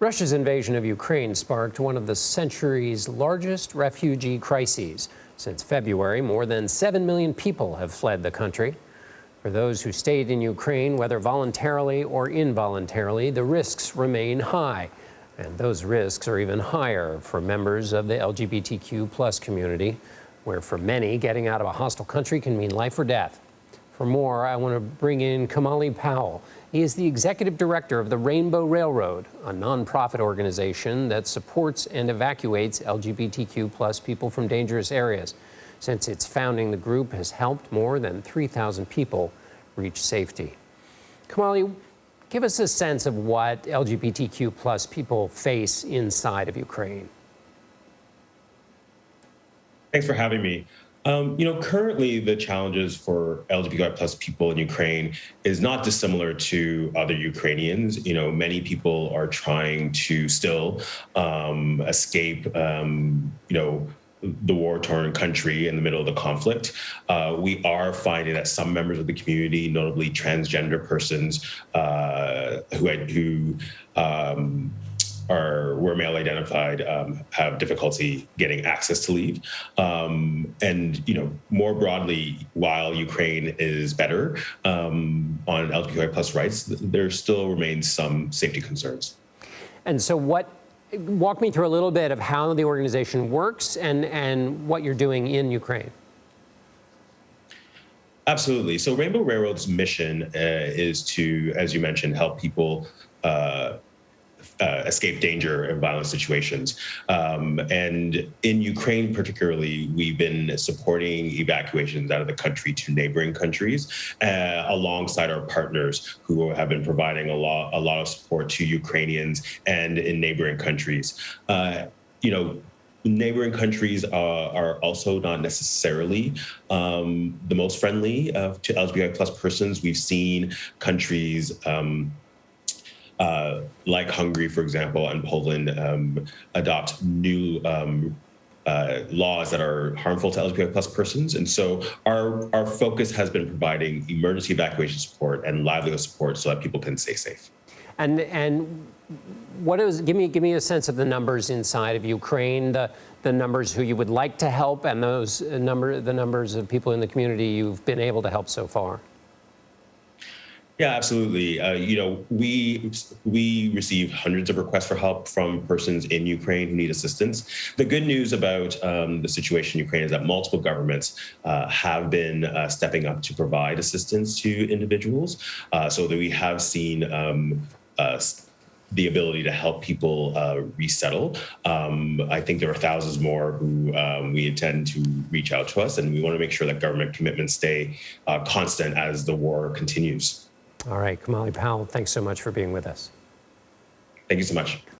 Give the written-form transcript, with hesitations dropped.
Russia's invasion of Ukraine sparked one of the century's largest refugee crises. Since February, more than 7 million people have fled the country. For those who stayed in Ukraine, whether voluntarily or involuntarily, the risks remain high. And those risks are even higher for members of the LGBTQ+ community, where for many, getting out of a hostile country can mean life or death. For more, I want to bring in Kimahli Powell. He is the executive director of the Rainbow Railroad, a nonprofit organization that supports and evacuates LGBTQ+ people from dangerous areas. Since its founding, the group has helped more than 3,000 people reach safety. Kimahli, give us a sense of what LGBTQ+ people face inside of Ukraine. Thanks for having me. Currently the challenges for LGBTQI+ people in Ukraine is not dissimilar to other Ukrainians. Many people are trying to still escape, the war-torn country in the middle of the conflict. We are finding that some members of the community, notably transgender persons who were male identified, have difficulty getting access to leave. More broadly, while Ukraine is better on LGBTQI+ rights, there still remains some safety concerns. And so walk me through a little bit of how the organization works and what you're doing in Ukraine. Absolutely. So Rainbow Railroad's mission is to, as you mentioned, help people escape danger and violent situations. And in Ukraine particularly, we've been supporting evacuations out of the country to neighboring countries, alongside our partners who have been providing a lot of support to Ukrainians and in neighboring countries. Neighboring countries are also not necessarily the most friendly to LGBTQI+ persons. We've seen countries like Hungary, for example, and Poland adopt new laws that are harmful to LGBTQI+ persons. And so our focus has been providing emergency evacuation support and livelihood support so that people can stay safe. And give me a sense of the numbers inside of Ukraine, the numbers who you would like to help, and the numbers of people in the community you've been able to help so far. Yeah, absolutely. We receive hundreds of requests for help from persons in Ukraine who need assistance. The good news about the situation in Ukraine is that multiple governments have been stepping up to provide assistance to individuals, so that we have seen the ability to help people resettle. I think there are thousands more who we intend to reach out to us, and we want to make sure that government commitments stay constant as the war continues. All right, Kimahli Powell, thanks so much for being with us. Thank you so much.